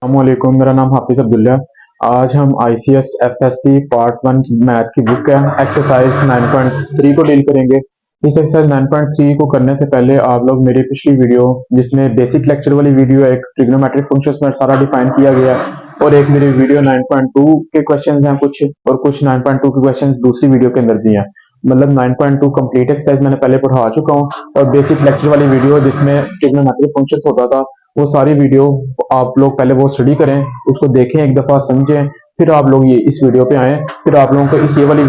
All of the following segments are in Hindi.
अस्सलामुअलैकुम, मेरा नाम हाफिज़ अब्दुल्ला। आज हम आईसीएस एफएससी पार्ट 1 की मैथ की बुक है एक्सरसाइज 9.3 को डील करेंगे। इस एक्सरसाइज 9.3 को करने से पहले आप लोग मेरी पिछली वीडियो जिसमें बेसिक लेक्चर वाली वीडियो है, एक ट्रिग्नोमेट्रिक फंक्शंस में सारा डिफाइन किया गया है, और एक मेरी वीडियो 9.2 के क्वेश्चंस हैं कुछ, और कुछ 9.2 के क्वेश्चंस दूसरी वीडियो के अंदर भी हैं। मतलब 9.2 कंप्लीट एक्सरसाइज मैंने पहले पढ़ा चुका हूँ, और बेसिक लेक्चर वाली वीडियो जिसमें ट्रिग्नोमेट्रिक फंक्शंस होता था, वो सारी वीडियो आप लोग पहले वो स्टडी करें, उसको देखें, एक दफ़ा समझें, फिर आप लोग ये इस वीडियो पे आएँ। फिर आप लोगों को इस ये वाली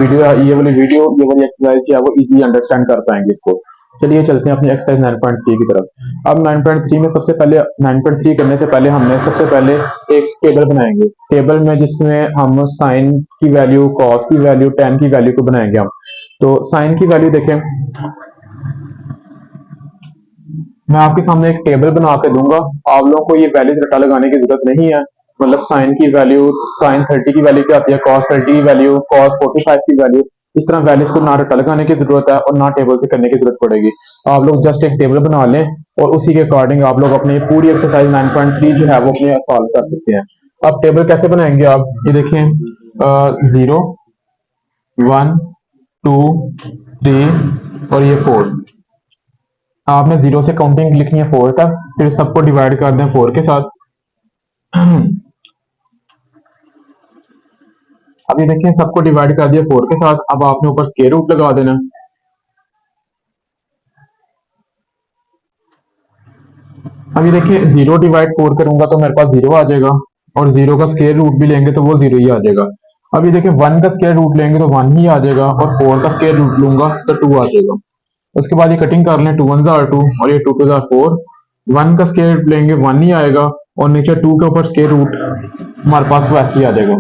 एक्सरसाइज या वो इजी अंडरस्टैंड कर पाएंगे इसको। चलिए चलते हैं अपनी एक्सरसाइज 9.3 की तरफ। अब 9.3 में सबसे पहले 9.3 करने से पहले हमने सबसे पहले एक टेबल बनाएंगे, टेबल में जिसमें हम साइन की वैल्यू, कॉस की वैल्यू, टेन की वैल्यू को बनाएंगे हम। तो साइन की वैल्यू देखें, मैं आपके सामने एक टेबल बना के दूंगा, आप लोगों को ये वैल्यूज रटा लगाने की जरूरत नहीं है। मतलब साइन की वैल्यू, साइन 30 की वैल्यू क्या आती है, कॉस 30 की वैल्यू, कॉस 45 की वैल्यू, इस तरह वैल्यूज को ना रटा लगाने की जरूरत है और ना टेबल से करने की जरूरत पड़ेगी। आप लोग जस्ट एक टेबल बना लें और उसी के अकॉर्डिंग आप लोग अपनी पूरी एक्सरसाइज 9.3 जो है वो अपने सॉल्व कर सकते हैं। अब टेबल कैसे बनाएंगे आप, ये देखें, 0, 1, 2, 3 और ये 4। आपने 0 से काउंटिंग लिखनी है 4 तक, फिर सबको डिवाइड कर दें 4 के साथ। अब ये देखिए सबको डिवाइड कर दिया 4 के साथ। अब आपने ऊपर स्क्वायर रूट लगा देना। अब ये देखिए 0 डिवाइड 4 करूंगा तो मेरे पास 0 आ जाएगा, और 0 का स्क्वायर रूट भी लेंगे तो वो 0 ही आ जाएगा। अब ये देखिए 1 का स्क्वायर रूट लेंगे तो 1 ही आ जाएगा, और 4 का स्क्वायर रूट लूंगा तो 2 आ जाएगा। उसके बाद ये कटिंग कर लें, 2 1 आर 2 और ये 2 2 आर 4। 1 का स्क्वायर रूट लेंगे 1 ही आएगा, और नीचे 2 के ऊपर स्क्वायर रूट हमारे पास वैसे ही आ जाएगा।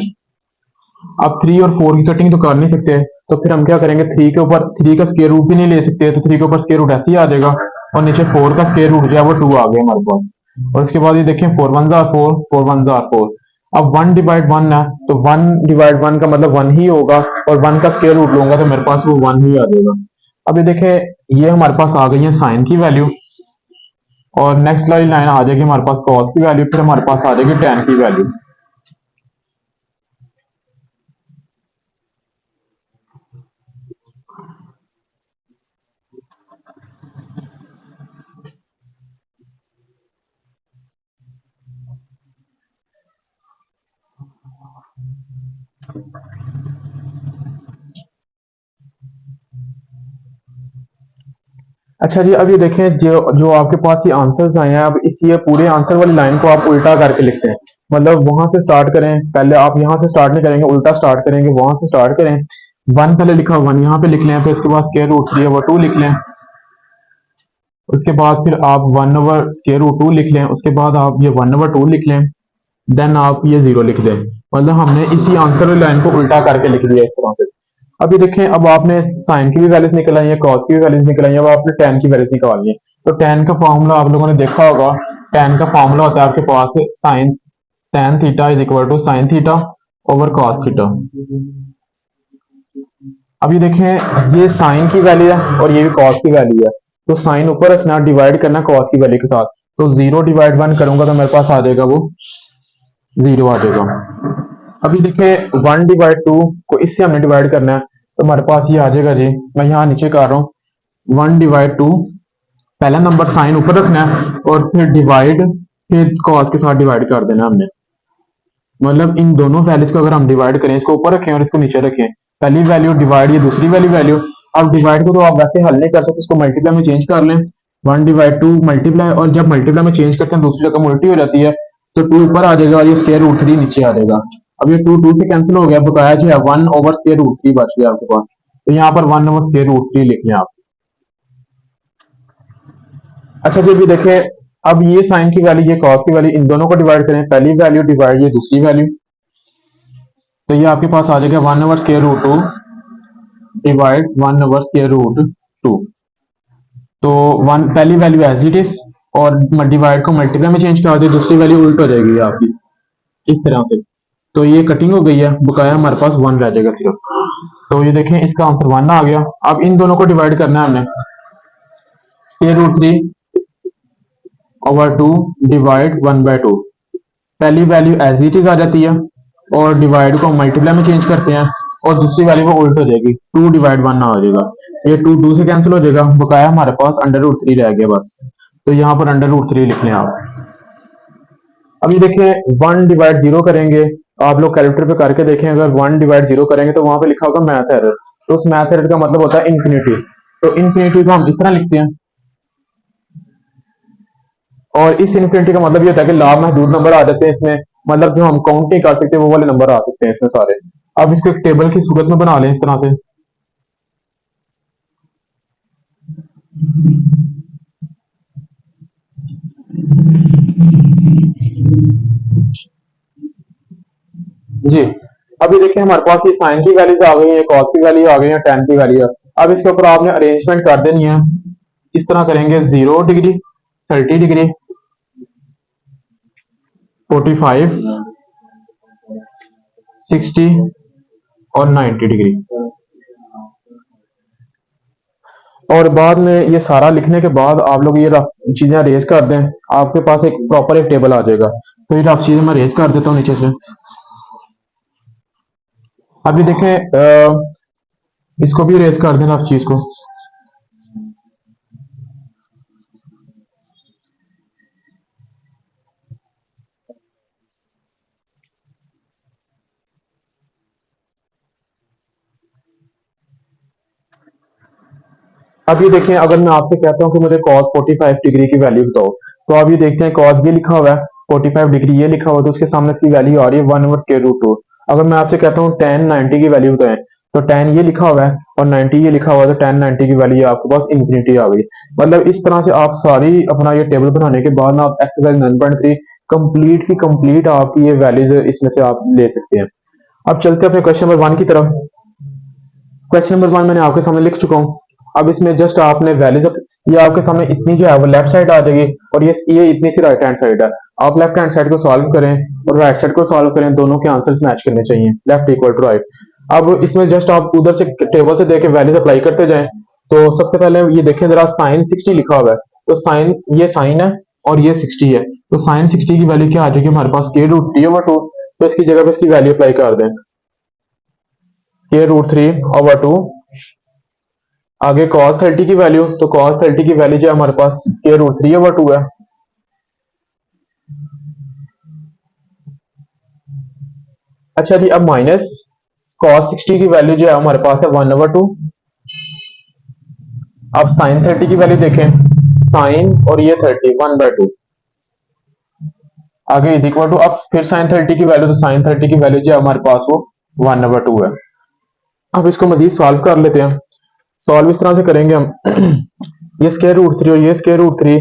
अब 3 और 4 की कटिंग तो कर नहीं सकते, तो फिर हम क्या करेंगे, 3 के ऊपर 3 का स्क्वायर रूट भी नहीं ले सकते, तो 3 के ऊपर स्क्वायर रूट ऐसे ही आ जाएगा, और नीचे 4 का स्क्वायर रूट जो है वो 2 आ गया हमारे पास। और उसके बाद ये देखें 4 1 जार 4, 4 1 जार 4। अब 1 डिवाइड 1 है, तो 1 डिवाइड 1 का मतलब 1 ही होगा, और 1 का स्क्वायर रूट लूंगा तो मेरे पास वो 1 ही आ जाएगा। अब ये देखें ये हमारे पास आ गई है साइन की वैल्यू, और नेक्स्ट लाइन आ जाएगी हमारे पास कॉस की वैल्यू, फिर हमारे पास आ जाएगी टेन की वैल्यू। अच्छा जी, अब ये देखें जो जो आपके पास ये आंसर्स आए हैं, अब इस ये पूरे आंसर वाली लाइन को आप उल्टा करके लिखते हैं। मतलब वहां से स्टार्ट करें, पहले आप यहां से स्टार्ट नहीं करेंगे, उल्टा स्टार्ट करेंगे, वहां से स्टार्ट करें। 1 पहले लिखा 1 यहाँ पे लिख लें, फिर उसके बाद स्क्वायर रूट 3 ओवर 2 लिख लें। उसके बाद फिर आप 1 ओवर स्क्वायर रूट 2 लिख लें, उसके बाद आप ये 1 ओवर 2 लिख लें, देन आप ये 0 लिख दें। मतलब हमने इसी आंसर वाली लाइन को उल्टा करके लिख दिया इस तरह से। अभी देखें, अब आपने साइन की भी वैल्यूज निकल आई है, कॉस की भी वैल्यूज निकल आई है, अब आपने टेन की वैल्यूज निकालनी है। तो टेन का फॉर्मूला आप लोगों ने देखा होगा, टेन का फॉर्मूला होता है आपके पास sine tan theta is equal to sine theta over cos theta. अभी देखें ये साइन की वैल्यू है और ये भी कॉस की वैल्यू है, तो साइन ऊपर रखना, डिवाइड करना कॉस की वैल्यू के साथ। तो 0 डिवाइड 1 करूंगा तो मेरे पास आ जाएगा वो 0 आ जाएगा। अभी देखें 1 डिवाइड 2 को इससे हमने डिवाइड करना है, तो हमारे पास ये आ जाएगा जी, मैं यहाँ नीचे कर रहा हूँ 1 डिवाइड 2, पहला नंबर साइन ऊपर रखना है और फिर डिवाइड, फिर कॉस के साथ डिवाइड कर देना हमने। मतलब इन दोनों वैल्यूज को अगर हम डिवाइड करें, इसको ऊपर रखें और इसको नीचे रखें, पहली वैल्यू डिवाइड, ये दूसरी वैल्यू। अब डिवाइड को तो आप वैसे हल नहीं कर सकते, इसको मल्टीप्लाई में चेंज कर लें। 1 डिवाइड 2 मल्टीप्लाई, और जब मल्टीप्लाई में चेंज करते हैं दूसरी जगह उल्टी हो जाती है, तो 2 ऊपर आ जाएगा और ये स्क्वायर रूट 3 नीचे आ जाएगा। अब ये 2 2 से कैंसिल हो गया, बकाया जो है 1 ओवर स्क्वायर रूट 3 बच गया आपके पास, तो यहाँ पर 1 ओवर स्क्वायर रूट 3 लिख लें आप। अच्छा जी, भी देखें, अब ये साइन की वैल्यू, ये कॉस की वैल्यू, इन दोनों को डिवाइड करें, पहली वैल्यू डिवाइड ये दूसरी वैल्यू, तो ये आपके पास आ जाएगा 1 over square root 2 divide 1 over square root 2। तो वन पहली वैल्यू एज इट इज, और डिवाइड को मल्टीप्लाई में चेंज कर दे, दूसरी वैल्यू उल्ट हो जाएगी आपकी इस तरह से। तो ये कटिंग हो गई है, बकाया हमारे पास 1 रह जाएगा सिर्फ। तो ये देखें इसका आंसर 1 आ गया। अब इन दोनों को डिवाइड करना है हमने, square root 3 over 2 divide 1 by 2। पहली वैल्यू एज इट इज आ जाती है और डिवाइड को मल्टीप्लाई में चेंज करते हैं और दूसरी वैल्यू वो उल्ट हो जाएगी, 2/1 ना हो जाएगा, ये 2 से कैंसिल हो जाएगा, बकाया हमारे पास √3 रह गया बस। तो यहाँ पर √3 लिख लें आप। अभी देखिए 1/0 करेंगे, आप लोग कैलकुलेटर पे करके देखें, अगर 1/0 करेंगे तो वहां पे लिखा होगा मैथ एरर, तो उस मैथ एरर का मतलब होता है इन्फिनिटी। तो इन्फिनिटी को हम इस तरह लिखते हैं और इस इन्फिनिटी का मतलब ये होता है कि लामहदूद नंबर आ जाते हैं इसमें, मतलब जो हम काउंट नहीं कर सकते वो वाले नंबर आ सकते हैं इसमें सारे। अब इसको एक टेबल की सूरत में बना लें इस तरह से। जी, अभी देखिए हमारे पास ये साइन की वैल्यूज आ गई है, कॉस की वैल्यू आ गई है, टेन की वैल्यू है। अब इसके ऊपर आपने अरेंजमेंट कर देनी है, इस तरह करेंगे 0 डिग्री, 30 डिग्री, 45, 60 और 90 डिग्री। और बाद में ये सारा लिखने के बाद आप लोग ये रफ चीजें अरेंज कर दें, आपके पास एक प्रॉपर एक टेबल आ जाएगा। तो ये रफ चीजें मैं अरेंज कर देता हूँ नीचे से। अभी देखें इसको भी अरेंज कर दें रफ चीज को। अब ये देखें, अगर मैं आपसे कहता हूँ कि मुझे cos 45 डिग्री की वैल्यू बताओ, तो आप ये देखते हैं cos ये लिखा हुआ है, 45 डिग्री ये लिखा हुआ है, तो उसके सामने इसकी वैल्यू आ रही है 1/√2। अगर मैं आपसे कहता हूँ tan 90 की वैल्यू बताएं, तो tan ये लिखा हुआ है और 90 ये लिखा हुआ है, तो tan 90 की वैल्यू आपके पास इन्फिनिटी आ गई। मतलब इस तरह से आप सारी अपना ये टेबल बनाने के बाद ना आप एक्सरसाइज 9.3 कंप्लीट की कंप्लीट आपकी ये वैल्यूज इसमें से आप ले सकते हैं। अब चलते हैं अपने क्वेश्चन नंबर 1 की तरफ। क्वेश्चन नंबर 1 मैंने आपके सामने लिख चुका हूँ। अब इसमें जस्ट आपने वैल्यूज, ये आपके सामने इतनी जो है वो लेफ्ट साइड आ जाएगी और ये इतनी सी राइट हैंड साइड है। आप लेफ्ट हैंड साइड को सॉल्व करें और राइट साइड को सॉल्व करें, दोनों के आंसर्स मैच करने चाहिए, लेफ्ट इक्वल टू राइट। अब इसमें जस्ट आप उधर से टेबल से देके वैल्यूज अप्लाई करते जाएं। तो सबसे पहले ये देखें जरा, साइन 60 लिखा हुआ है, तो साइन ये साइन है और ये 60 है, तो साइन 60 की वैल्यू क्या आ जाएगी हमारे पास, k√3/2। तो इसकी जगह पे इसकी वैल्यू अप्लाई कर दें, k√3/2। आगे cos 30 की वैल्यू, तो cos 30 की वैल्यू जो हमारे पास k√3/2 है। अच्छा जी, अब माइनस cos 60 की वैल्यू जो है हमारे पास है 1/2। अब sin 30 की वैल्यू देखें, साइन और ये 30 1/2, आगे इज इक्वल टू, अब फिर sin 30 की वैल्यू, तो sin 30 की वैल्यू जो है हमारे पास वो 1/2 है। अब इसको मजीद सॉल्व कर लेते हैं। सॉल्व इस तरह से करेंगे हम ये स्क्वायर रूट 3 और ये स्क्वायर रूट 3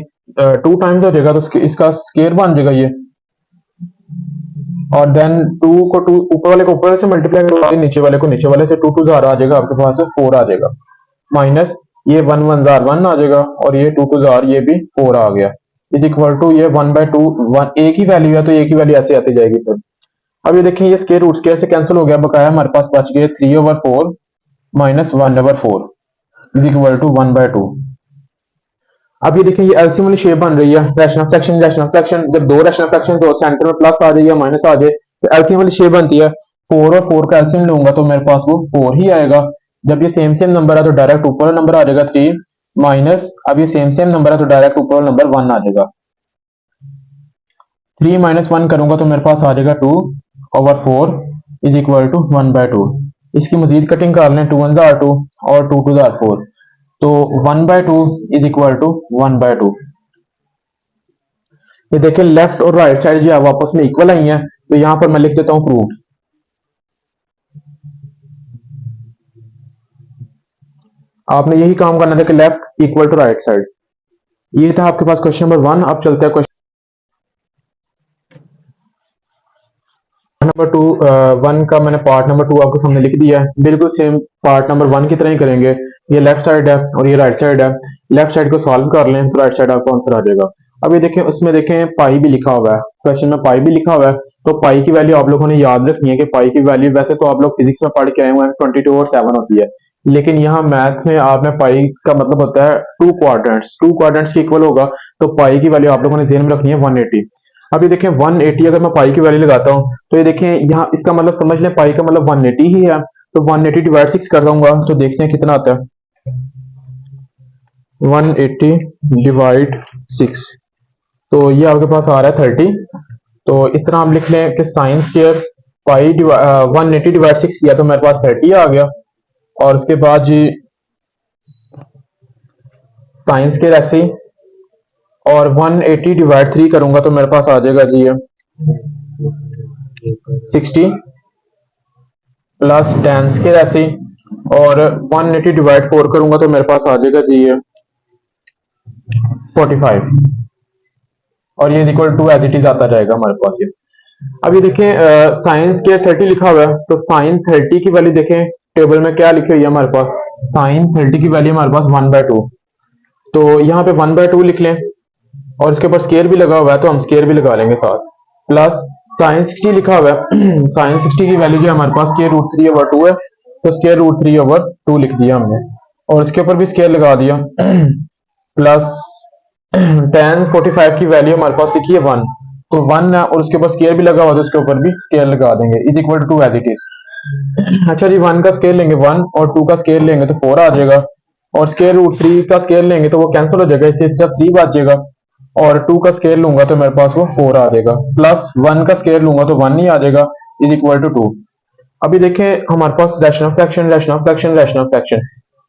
2 टाइम्स हो जाएगा, तो इसका स्क्वायर बन जाएगा ये, और देन 2 को 2 ऊपर वाले को ऊपर से मल्टीप्लाई करोगे, नीचे वाले को नीचे वाले से 2 2 जार आ जाएगा, आपके पास 4 आ जाएगा, माइनस ये 1 1 जार 1 आ जाएगा और ये 2 2 जार ये भी 4 आ गया, इज इक्वल टू ये 1/2 1 एक ही वैल्यू है, तो एक ही वैल्यू ऐसे आती जाएगी फिर। अब ये देखें, ये स्क्वायर रूट स्क्वायर से कैंसिल हो गया, बकाया हमारे पास बच गए 3/4 माइनस 1/4 इज इक्वल टू 1/2। अब ये देखिए, ये एलसीएम वाली शेप बन रही है, रैशनल फ्रैक्शन रैशनल फ्रैक्शन, जब दो रैशनल फ्रैक्शंस हो सेंटर में प्लस आ जाए या माइनस आ जाए तो एलसीएम वाली शेप बनती है। 4 और 4 का एलसीएम लूंगा तो मेरे पास वो 4 ही आएगा। जब ये सेम सेम नंबर है तो डायरेक्ट ऊपर वाला नंबर आ जाएगा 3 माइनस, अब ये सेम सेम नंबर है तो डायरेक्ट ऊपर वाला नंबर 1 आ जाएगा। 3 माइनस 1 करूंगा तो मेरे पास आ जाएगा 2/4 इज इक्वल टू 1/2। इसकी मजीद कटिंग कर लें, 2 1 जार 2 और 2 2 जार 4, तो 1/2 इज इक्वल टू 1/2। ये देखिए लेफ्ट और राइट साइड जो है वो आपस में इक्वल आई हैं, तो यहां पर मैं लिख देता हूं प्रूव्ड। आपने यही काम करना था कि left equal to right side. ये था आपके पास क्वेश्चन नंबर 1। अब चलते हैं क्वेश्चन नंबर 2। 1 का मैंने पार्ट नंबर 2 आपको सामने लिख दिया है, बिल्कुल सेम पार्ट नंबर 1 की तरह ही करेंगे। ये लेफ्ट साइड है और ये राइट साइड है, लेफ्ट साइड को सॉल्व कर लें तो राइट साइड आपको आंसर आ जाएगा। अब ये देखें, उसमें देखें पाई भी लिखा हुआ है, क्वेश्चन में पाई भी लिखा हुआ है, तो पाई की वैल्यू आप लोगों ने याद रखनी है कि पाई की वैल्यू वैसे तो आप लोग फिजिक्स में पढ़ के आए हुए हैं 22 और 7 होती है, लेकिन यहाँ मैथ में आपने पाई का मतलब होता है 2 क्वाड्रेंट्स, 2 क्वाड्रेंट्स की इक्वल होगा, तो पाई की वैल्यू आप लोगों ने जेन में रखनी है 180। अभी देखें 180 अगर मैं पाई की वैल्यू लगाता हूँ तो ये देखें यहाँ इसका मतलब समझ लें पाई का मतलब 180 ही है। तो 180 डिवाइड 6 कर दूंगा तो देखते हैं कितना आता है। 180 डिवाइड 6 तो ये आपके पास आ रहा है 30। तो इस तरह हम लिख लें कि साइन स्क्वायर पाई 180 डिवाइड 6 किया तो मेरे पास 30 आ गया। और उसके बाद जी साइन स्क्वायर ऐसे ही, और 180 डिवाइड 3 करूंगा तो मेरे पास आ जाएगा जी ये 60 प्लस टेन स्क्वायर ऐसे ही, और 180 डिवाइड 4 करूंगा तो मेरे पास आ जाएगा जी ये 45। और ये equal to as it is आता जाएगा हमारे पास ये। अभी देखें साइन स्क्वायर 30 लिखा हुआ है तो साइन 30 की वैल्यू देखें टेबल में क्या लिखी हुई है हमारे पास। साइन 30 की वैल्यू हमारे पास 1/2। तो यहाँ पे 1/2 लिख लें, और इसके ऊपर स्केयर भी लगा हुआ है तो हम स्केयर भी लगा लेंगे साथ। प्लस साइन 60 लिखा हुआ है साइन 60 की वैल्यू जो हमारे पास स्केयर रूट 3/2 है, तो स्केयर रूट 3/2 लिख दिया हमने, और इसके ऊपर भी स्केयर लगा दिया। प्लस टेन 45 की वैल्यू हमारे पास लिखी है 1, तो 1 है और उसके ऊपर स्केयर भी लगा हुआ है, तो उसके ऊपर भी स्केयर लगा देंगे is equal to as it is. अच्छा जी 1 का स्केयर लेंगे 1 और 2 का स्केयर लेंगे तो 4 आ जाएगा, और स्केयर रूट 3 का स्केयर लेंगे तो वो कैंसिल हो जाएगा, इससे सिर्फ 3 बचेगा, और 2 का स्केयर लूंगा तो मेरे पास वो 4 आ जाएगा, प्लस 1 का स्केयर लूंगा तो 1 ही आ जाएगा इज इक्वल टू 2। अभी देखें हमारे पास rational fraction rational fraction rational fraction,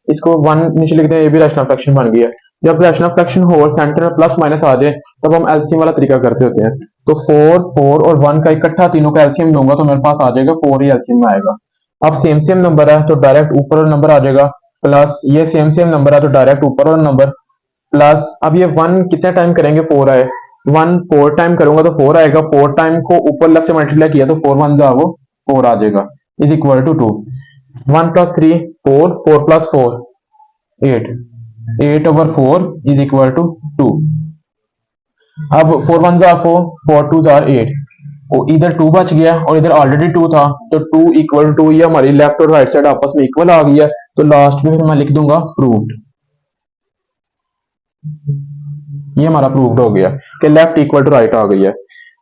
इसको 1 नीचे लिखते हैं, ये भी रैशनल फ्रैक्शन बन गया। जब रैशनल फ्रैक्शन हो और सेंटर में प्लस माइनस आ जाए तब हम एलसीएम वाला तरीका करते होते हैं। तो 4 4 और 1 का इकट्ठा तीनों का एलसीएम लूंगा तो मेरे पास आ जाएगा 4 ही एलसीएम में आएगा। अब सेम सेम नंबर है तो डायरेक्ट ऊपर और नंबर आ जाएगा, प्लस ये सेम सेम नंबर है तो डायरेक्ट ऊपर और नंबर, प्लस अब ये 1 कितने टाइम करेंगे 4 आए, 1 4 टाइम करूंगा तो 4 आएगा, 4 टाइम को ऊपर लेफ्ट से मल्टीप्लाई किया तो 4 1 जा वो 4 आ जाएगा is equal to 2। 1 plus 3 4, 4 plus 4 8, 8/4 is equal to 2। अब 4 1 जा 4, 4 2 जा 8, और इधर 2 बच गया और इधर ऑलरेडी 2 था, तो 2 इक्वल टू ये हमारी लेफ्ट और राइट साइड आपस में इक्वल आ गई है, तो लास्ट में फिर मैं लिख दूंगा प्रूव्ड। ये हमारा प्रूव्ड हो गया कि लेफ्ट इक्वल टू राइट आ गई है।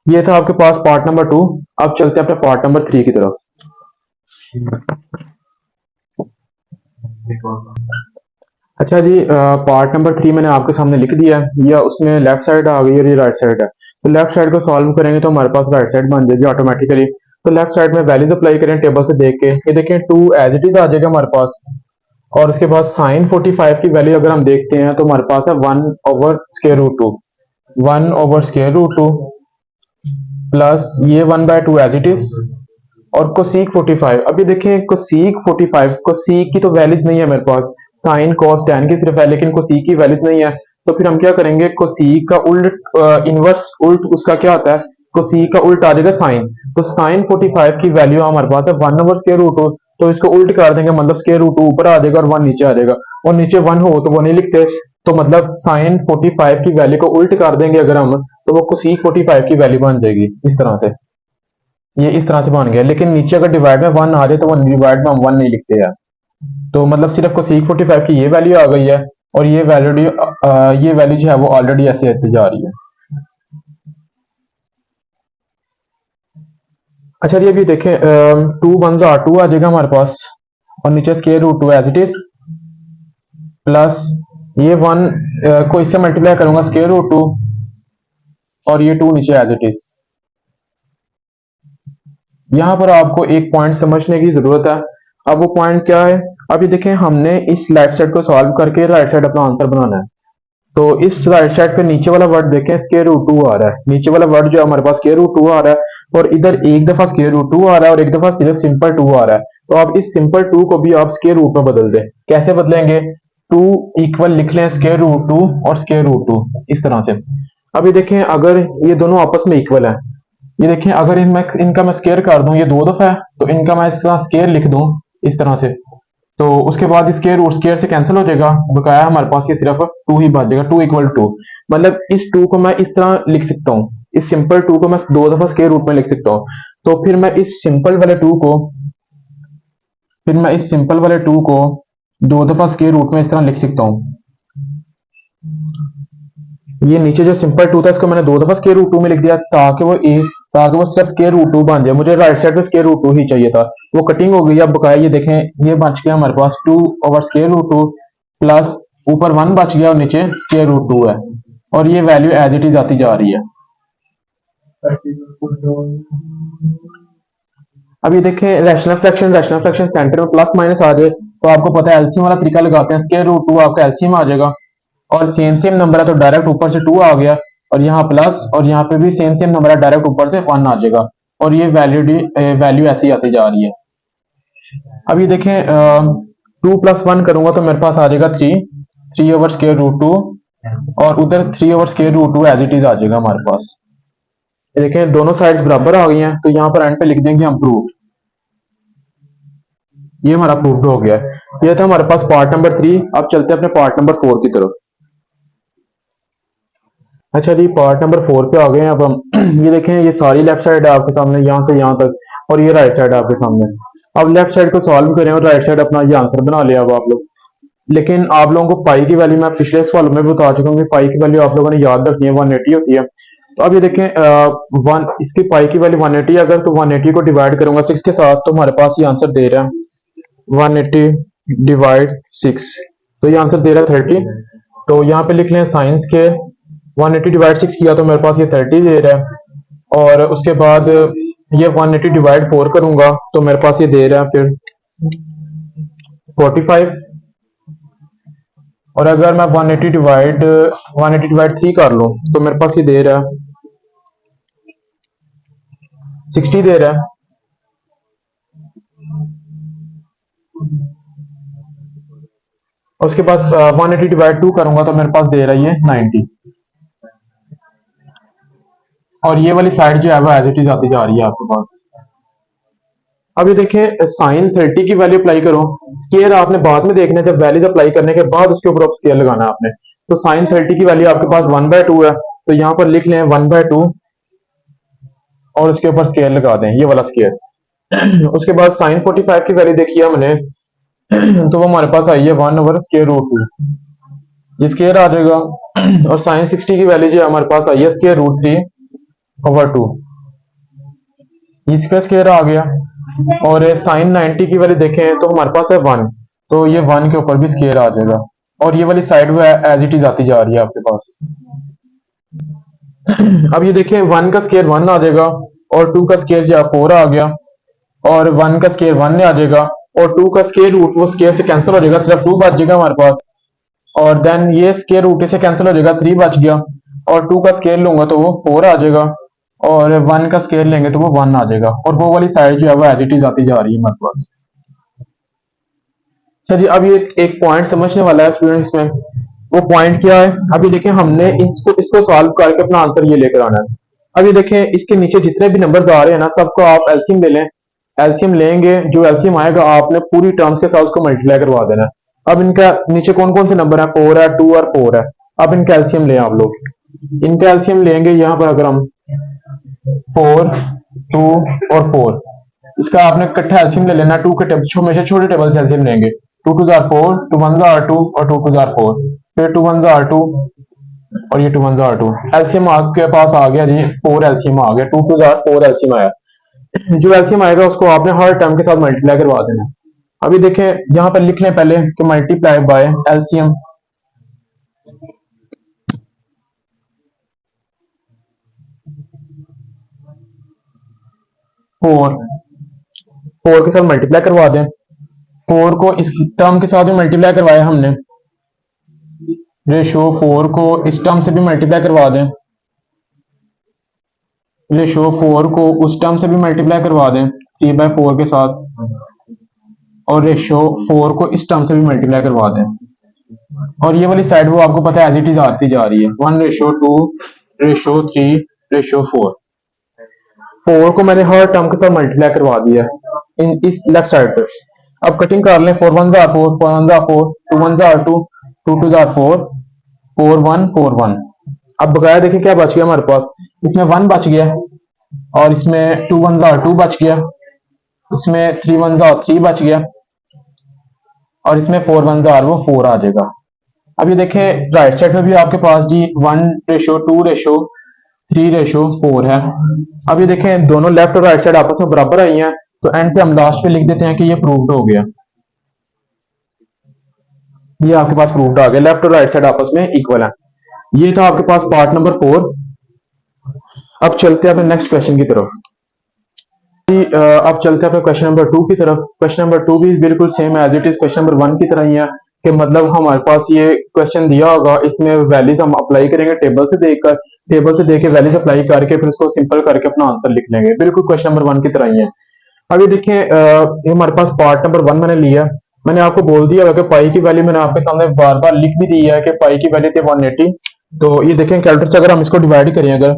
ये था आपके पास पार्ट नंबर 2। अब चलते हैं अपने पार्ट नंबर 3 की तरफ। अच्छा जी पार्ट नंबर 3 मैंने आपके सामने लिख दिया है, या उसमें लेफ्ट साइड आ गई और ये राइट साइड है, तो लेफ्ट साइड को सॉल्व करेंगे तो हमारे पास राइट साइड बन जाएगी ऑटोमेटिकली। तो लेफ्ट साइड में वैल्यूज अप्लाई करें टेबल से देख के, ये देखें 2 एज इट इज आ जाएगा हमारे पास, और उसके बाद साइन 45 की वैल्यू अगर हम देखते हैं तो हमारे पास है 1/√2, 1/√2 प्लस ये 1/2 एज इट इज, और कोसीक 45। अभी देखें कोसीक 45, कोसीक की तो वैल्यूज नहीं है मेरे पास, साइन कॉस टैन की सिर्फ है, लेकिन कोसीक की वैल्यूज नहीं है। तो फिर हम क्या करेंगे, कोसीक का उल्ट इनवर्स उल्ट उसका क्या होता है, कोसीक का उल्ट आ जाएगा साइन। तो साइन 45 की वैल्यू हमारे पास है 1/√2, तो इसको उल्ट कर देंगे, मतलब √2 ऊपर आ जाएगा और 1 नीचे आ जाएगा, और नीचे 1 हो तो वो नहीं लिखते, तो मतलब साइन 45 की वैल्यू को उल्ट कर देंगे अगर हम, तो वो कोसीक 45 की वैल्यू बन जाएगी इस तरह से। ये इस तरह से बन गया, लेकिन नीचे अगर डिवाइड में 1 आ जाए तो वो डिवाइड में हम 1 नहीं लिखते हैं, तो मतलब सिर्फ कोसेक 45 की ये वैल्यू आ गई है, और ये वैल्यू जो है वो ऑलरेडी ऐसे आती जा रही है। अच्छा जी अभी देखें 2 1 2 आ जाएगा हमारे पास, और नीचे √2 एज इट इज, प्लस ये 1 को इससे मल्टीप्लाई करूंगा √2, और ये 2 नीचे एज इट इज। यहाँ पर आपको एक पॉइंट समझने की जरूरत है। अब वो पॉइंट क्या है, अभी देखें हमने इस लेफ्ट साइड को सॉल्व करके राइट साइड अपना आंसर बनाना है, तो इस राइट साइड पे नीचे वाला वर्ड देखें √2 आ रहा है, नीचे वाला वर्ड जो हमारे पास √2 आ रहा है, और इधर एक दफा √2 आ रहा है और एक दफा सिर्फ सिंपल 2 आ रहा है, तो आप इस सिंपल 2 को भी आप √2 में बदल दें। कैसे बदलेंगे, 2 इक्वल लिख लें √2 और √2 इस तरह से। अभी देखें अगर ये दोनों आपस में इक्वल है, ये देखें अगर इनका मैं स्केयर कर दूं, ये 2 दफा है तो इनका मैं इस तरह स्केयर लिख दूं इस तरह से, तो उसके बाद स्केयर रूट स्केयर से कैंसिल हो जाएगा, बकाया हमारे पास ये सिर्फ 2 ही बच जाएगा, 2 = 2। मतलब इस 2 को मैं इस तरह लिख सकता हूँ, इस सिंपल 2 को मैं 2 दफा स्केयर रूट में लिख सकता हूँ, तो फिर मैं इस सिंपल वाले 2 को 2 दफा स्केयर रूट में इस तरह लिख सकता हूँ। ये नीचे जो सिंपल टू था इसको मैंने दो दफा स्क्वायर रूट टू में लिख दिया ताकि वो सिर्फ स्क्वायर रूट टू बन जाए। मुझे राइट साइड पे स्क्वायर रूट टू ही चाहिए था, वो कटिंग हो गई। अब बकाया ये देखें, ये बच गया हमारे पास two over square root two plus ऊपर वन बच गया और नीचे स्क्वायर रूट टू है, और ये वैल्यू एज इट इज आती जा रही है। अब ये देखें रैशनल फ्रैक्शन सेंटर में प्लस माइनस आ जाए तो आपको पता है एलसीएम वाला तरीका लगाते हैं, स्क्वायर रूट टू आपका एलसीएम आ जाएगा, और सेम नंबर है तो डायरेक्ट ऊपर से टू आ गया, और यहाँ प्लस और यहाँ पे भी सेम नंबर है, डायरेक्ट ऊपर से वन आ जाएगा, और ये वैल्यू ऐसी आती जा रही है। अब ये देखें टू प्लस वन करूंगा तो मेरे पास आ जाएगा three over square root two, और उधर three over square root two as it is आ जाएगा हमारे पास। ये देखें दोनों साइड्स बराबर आ गई हैं, तो यहाँ पर एंड पे लिख देंगे हम प्रूफ। ये हमारा प्रूफ हो गया। ये था हमारे पास पार्ट नंबर 3। अब चलते हैं अपने पार्ट नंबर 4 की तरफ। अच्छा जी, पार्ट नंबर 4 पे आ गए हैं अब हम। ये देखें, ये सारी लेफ्ट साइड है आपके सामने यहाँ से यहाँ तक, और ये राइट साइड है आपके सामने। अब लेफ्ट साइड को सॉल्व करें और राइट साइड अपना ये आंसर बना लिया अब आप लोग। लेकिन आप लोगों को पाई की वैल्यू मैं पिछले सवालों में भी बता चुका हूँ कि पाई की वैल्यू आप लोगों ने याद रखनी है, 180 होती है। तो अब ये देखें इसकी पाई की वैल्यू 180, अगर तो 180 को डिवाइड करूंगा 6 के साथ तो हमारे पास ये आंसर दे रहा है 180 डिवाइड 6, तो ये आंसर दे रहा है 30। तो यहाँ पे लिख लें साइंस के 180 डिवाइड 6 किया तो मेरे पास ये 30 दे रहा है, और उसके बाद ये 180 डिवाइड 4 करूंगा तो मेरे पास ये दे रहा है फिर 45, और अगर मैं 180 डिवाइड 3 कर लूं तो मेरे पास ये दे रहा है 60 दे रहा है। उसके पास 180 डिवाइड 2 करूंगा तो मेरे पास दे रहा है ये 90, और ये वाली साइड जो है वो एज इट इज आती जा रही है आपके पास। अब ये देखें साइन 30 की वैल्यू अप्लाई करो, स्केयर आपने बाद में देखना है, जब वैल्यूज अप्लाई करने के बाद उसके ऊपर स्केयर लगाना है आपने। तो साइन 30 की वैल्यू आपके पास 1/2 है, तो यहाँ पर लिख लें 1/2 और उसके ऊपर स्केयर लगा दें, ये वाला स्केयर। उसके बाद साइन 45 की वैल्यू देखिए हमने, तो वो हमारे पास आई है 1/√2, ये स्केयर आ जाएगा। और साइन 60 की वैल्यू जो हमारे पास आई है स्केयर √3/2, इसका स्केयर आ गया। और साइन 90 की वैल्यू देखें तो हमारे पास है 1, तो ये 1 के ऊपर भी स्केयर आ जाएगा, और ये वाली साइड वो एज इट इज आती जा रही है आपके पास। अब ये देखें 1 का स्केयर 1 आ जाएगा, और 2 का स्केयर जो 4 आ गया, और 1 का स्केयर 1 आ जाएगा, और 2 का स्केयर रूट वो स्केयर से कैंसिल हो जाएगा, सिर्फ 2 बच जाएगा हमारे पास। और देन ये स्केयर रूट से कैंसिल हो जाएगा, 3 बच गया, और 2 का स्केयर लूंगा तो वो 4 आ जाएगा, और 1 का स्केयर लेंगे तो वो 1 आ जाएगा, और वो वाली साइड जो है वो एज इट इज आती जा रही है हमारे पास। चलिए अब ये एक पॉइंट समझने वाला है स्टूडेंट्स में, वो पॉइंट क्या है। अभी देखें हमने इसको सॉल्व करके अपना आंसर ये लेकर आना है। अब ये देखें इसके नीचे जितने भी नंबर्स आ रहे हैं ना, सबको आप एलसीएम ले लें। एलसीएम लेंगे, जो एलसीएम आएगा आपने पूरी टर्म्स के साथ उसको मल्टीप्लाई करवा देना है। अब इनका नीचे कौन कौन से नंबर है, 4 है, 2 और 4 है। अब इनका एलसीएम लें आप लोग, इनका एलसीएम लेंगे। यहाँ पर अगर हम 4, 2 और 4, इसका आपने इकट्ठा एलसीएम ले लेना। 2 के हमेशा छोटे टेबल से एलसीएम लेंगे। 2 2 जार 4, 2 1 जार 2 और 2 2 जार 4, फिर 2 1 जार 2 और ये 2 1 जार 2। एलसीएम आपके पास आ गया जी, 4 एलसीएम आ गया, 2 2 जार 4 एलसीएम आया। जो एलसीएम आएगा उसको आपने हर टर्म के साथ मल्टीप्लाई करवा देना। अभी देखें यहाँ पर लिख लें पहले कि मल्टीप्लाई बाय एलसीएम। फोर के साथ मल्टीप्लाई करवा दें। 4 को इस टर्म के साथ भी मल्टीप्लाई करवाया हमने, रेशो 4 को इस टर्म से भी मल्टीप्लाई करवा दें, रेशो 4 को उस टर्म से भी मल्टीप्लाई करवा दें 3/4 के साथ, और रेशो 4 को इस टर्म से भी मल्टीप्लाई करवा दें। और ये वाली साइड वो आपको पता है एज इट इज आती जा रही है, 1/2, रेशो 3, रेशो 4। 4 को मैंने हर टर्म के साथ मल्टीप्लाई करवा दिया इन इस लेफ्ट साइड पे। अब कटिंग कर लें, 4 1 जार 4, 4 1 जार 4, 2 1 जार 2, 2 2 जार 4, 4 1 4 1। अब बकाया देखिए क्या बच गया हमारे पास, इसमें 1 बच गया, और इसमें 2 1 जार 2 बच गया, इसमें 3 1 जार 3 बच गया, और इसमें 4 1 जार वो 4 आ जाएगा। अब ये देखें राइट साइड में भी आपके पास जी 1:2:3:4 है। अब ये देखें दोनों लेफ्ट और राइट साइड आपस में बराबर आई हैं, तो एंड पे हम लास्ट पे लिख देते हैं कि ये प्रूव्ड हो गया। ये आपके पास प्रूव्ड आ गया, लेफ्ट और राइट साइड आपस में इक्वल है। ये था आपके पास पार्ट नंबर 4। अब चलते हैं अपने नेक्स्ट क्वेश्चन की तरफ। अब चलते हैं अपने क्वेश्चन नंबर 2 की तरफ। क्वेश्चन नंबर 2 भी बिल्कुल same as it is question number 1 की तरह ही है कि मतलब हमारे पास ये क्वेश्चन दिया होगा, इसमें वैल्यूज हम अप्लाई करेंगे टेबल से देखकर, टेबल से देख के वैल्यूज अप्लाई करके फिर उसको सिंपल करके अपना आंसर लिख लेंगे, बिल्कुल क्वेश्चन नंबर 1 की तरह ही है। अब ये देखिए ये हमारे पास पार्ट नंबर 1 मैंने लिया। मैंने आपको बोल दिया होगा कि पाई की वैल्यू मैंने आपके सामने बार बार लिख भी दी है कि पाई की वैल्यू थी 180। तो ये देखें कैलकुलेटर से अगर हम इसको डिवाइड करें अगर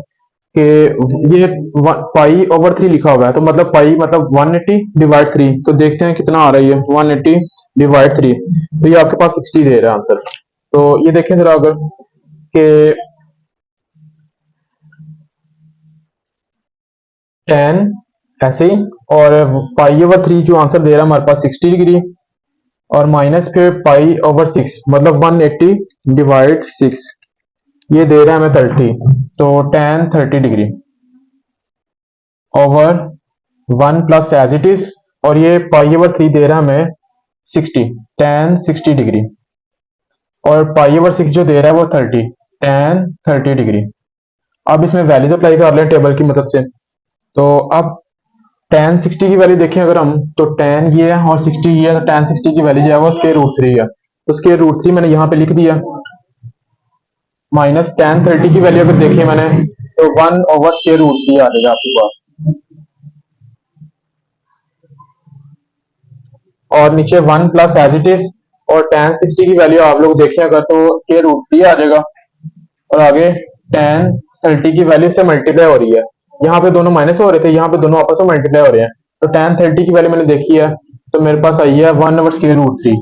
कि ये पाई ओवर 3 लिखा हुआ है, तो मतलब पाई मतलब 180 डिवाइड 3, तो देखते हैं कितना आ रही है 180 डिवाइड 3, तो ये आपके पास 60 दे रहा है आंसर। तो ये देखें जरा अगर कि 10 ऐसे ही, और पाई ओवर 3 जो आंसर दे रहा है हमारे पास 60 डिग्री, और माइनस फिर पाई ओवर 6 मतलब 180 डिवाइड 6, ये दे रहा है हमें 30, तो tan 30 degree over 1 plus as it is, और ये पाई ओवर 3 दे रहा है हमें 60, tan 60 डिग्री, और पाई ओवर 6 जो दे रहा है वो 30, tan 30 डिग्री। अब इसमें वैल्यूज अप्लाई कर लें टेबल की मदद से। तो अब tan 60 की वैल्यू देखें अगर हम, तो tan ये है और 60 ये है, तो tan 60 की वैल्यू जो है वो स्क्वायर रूट 3 है, तो स्क्वायर रूट 3 मैंने यहाँ पे लिख दिया, माइनस tan 30 की वैल्यू अगर देखिए मैंने, तो 1 ओवर स्क्वायर रूट 3 आ जाएगा आपके पास, और नीचे 1 प्लस एज इट इज, और tan 60 की वैल्यू आप लोग देखें अगर तो स्क्वायर रूट 3 आ जाएगा, और आगे tan 30 की वैल्यू से मल्टीप्लाई हो रही है, यहाँ पे दोनों माइनस हो रहे थे, यहाँ पे दोनों आपस में मल्टीप्लाई हो रहे हैं, तो tan 30 की वैल्यू मैंने देखी है, तो मेरे पास आई है 1 ओवर स्क्वायर रूट 3,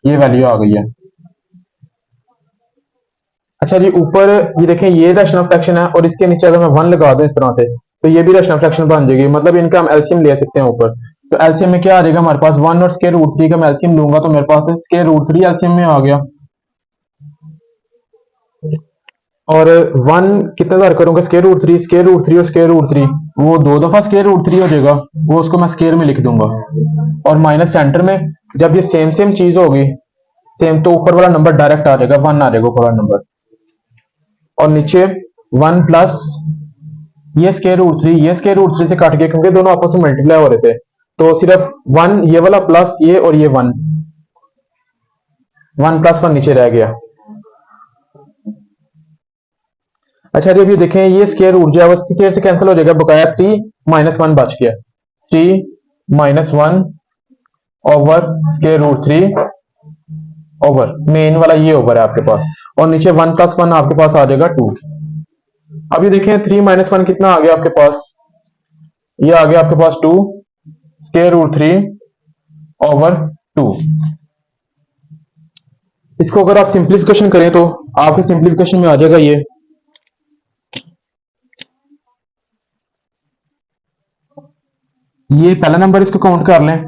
ये वैल्यू आ गई है। अच्छा जी ऊपर ये देखें ये रैशनल फ्रैक्शन है, और इसके नीचे अगर मैं 1 लगा दूं इस तरह से, तो ये भी रैशनल फ्रैक्शन बन जाएगी, मतलब इनका हम एलसीएम ले सकते हैं ऊपर। तो एलसीएम में क्या आ जाएगा हमारे पास, 1 और स्क्वायर रूट 3 का मैं एलसीएम लूंगा, तो मेरे पास स्क्वायर रूट 3 एलसीएम में आ गया, और 1 कितने बार करूंगा स्क्वायर रूट 3, स्क्वायर रूट 3 और स्क्वायर रूट 3, वो 2 दफा स्क्वायर रूट 3 हो जाएगा, वो उसको मैं स्क्वायर में लिख दूंगा, और माइनस सेंटर में जब ये सेम सेम चीज होगी सेम, तो ऊपर वाला नंबर डायरेक्ट आ जाएगा, 1 आ जाएगा ऊपर वाला नंबर, और नीचे 1 प्लस ये स्क्वायर रूट 3, ये स्क्वायर रूट 3 से काट गया क्योंकि दोनों आपस में मल्टीप्लाई हो रहे थे, तो सिर्फ 1 ये वाला प्लस ये, और ये 1 प्लस 1 नीचे रह गया। अच्छा जी अभी देखें ये स्क्वायर रूट जो है वो स्क्वायर से कैंसिल हो जाएगा, बकाया 3 माइनस 1 बच गया, 3 minus 1 over square root 3 over main वाला ये ओवर है आपके पास, और नीचे 1 प्लस 1 आपके पास आ जाएगा 2। अभी देखें 3 माइनस 1 कितना आ गया आपके पास, ये आ गया आपके पास 2 स्क्वायर रूट 3 ओवर 2। इसको अगर आप सिंप्लीफिकेशन करें तो आपके सिंप्लीफिकेशन में आ जाएगा ये पहला नंबर इसको काउंट कर लें,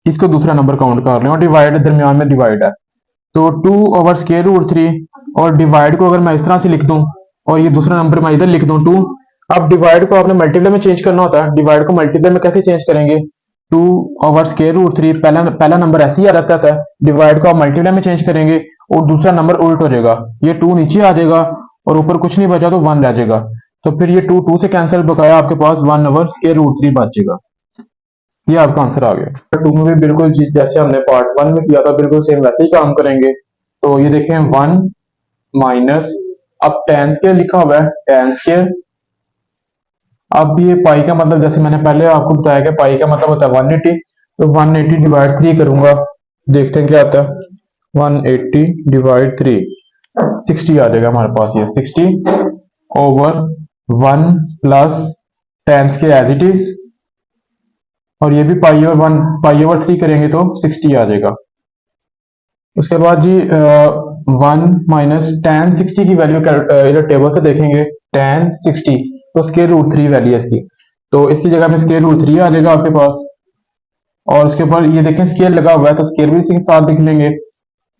इसको दूसरा नंबर काउंट कर लें, और डिवाइड दरमियान में डिवाइड है, तो 2 ओवर स्क्वायर रूट 3, और डिवाइड को अगर मैं इस तरह से लिख दूं और ये दूसरा नंबर मैं इधर लिख दूं 2। अब डिवाइड को आपने मल्टीप्लाई में चेंज करना होता है, डिवाइड को मल्टीप्लाई में कैसे चेंज करेंगे, 2 ओवर स्क्वायर रूट 3, पहला नंबर ऐसे ही आ रहता था, डिवाइड को आप मल्टीप्लाई में चेंज करेंगे और दूसरा नंबर उल्ट हो जाएगा, ये 2 नीचे आ जाएगा और ऊपर कुछ नहीं बचा तो 1 रह जाएगा, तो फिर ये 2 से कैंसिल, बकाया आपके पास 1 ओवर स्क्वायर रूट 3 बच जाएगा। ये आपका आंसर आ गया। पार्ट 2 में भी बिल्कुल जैसे हमने पार्ट 1 में किया था बिल्कुल सेम वैसे ही काम करेंगे। तो ये देखें 1 माइनस, अब tan स्क्वायर लिखा हुआ है, tan स्क्वायर, अब ये पाई का मतलब जैसे मैंने पहले आपको बताया कि पाई का मतलब होता है 180, तो 180 डिवाइड 3 करूंगा, देखते हैं क्या आता है, 180 डिवाइड 3 60 आ जाएगा हमारे पास, ये 60 over 1 plus tan square as it is, और ये भी पाई ओवर 3 करेंगे तो 60 आ जाएगा। उसके बाद जी 1 माइनस tan 60 की वैल्यू इधर टेबल से देखेंगे, tan 60 तो स्क्वायर रूट 3 वैल्यू है इसकी, तो इसकी जगह में स्क्वायर रूट 3 आ जाएगा आपके पास, और उसके ऊपर ये देखें स्क्वायर लगा हुआ है तो स्क्वायर भी इसी के साथ लिख लेंगे,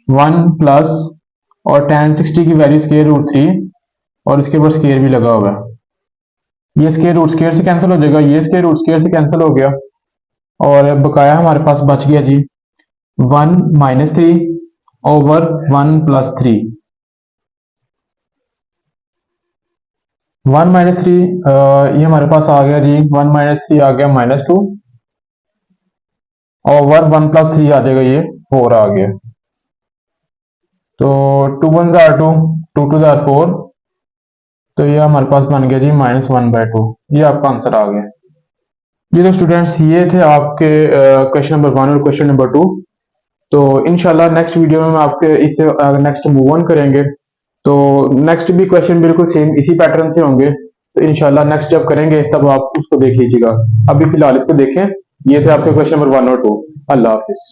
1 प्लस और tan 60 की वैल्यू स्केयर रूट 3 और इसके ऊपर स्केयर भी लगा हुआ है। ये स्केयर रूट स्केयर से कैंसिल हो जाएगा, ये स्केयर रूट स्केयर से कैंसिल हो गया और बकाया हमारे पास बच गया जी 1 - 3 ओवर 1 + 3। 1 - 3 ये हमारे पास आ गया जी 1 - 3 आ गया -2 ओवर 1 + 3 आ जाएगा ये 4 आ गया। तो 2 1 ज़ार 2, 2 2 ज़ार 4, तो ये हमारे पास बन गया जी -1/2। ये आपका आंसर आ गया। ये तो स्टूडेंट्स ये थे आपके क्वेश्चन नंबर 1 और क्वेश्चन नंबर 2। तो इंशाल्लाह नेक्स्ट वीडियो में हम आपके इससे नेक्स्ट मूव ऑन करेंगे। तो नेक्स्ट भी क्वेश्चन बिल्कुल सेम इसी पैटर्न से होंगे। तो इंशाल्लाह नेक्स्ट जब करेंगे तब आप उसको देख लीजिएगा। अभी फिलहाल इसको देखें। ये थे आपके क्वेश्चन नंबर 1 और 2। अल्लाह हाफिज।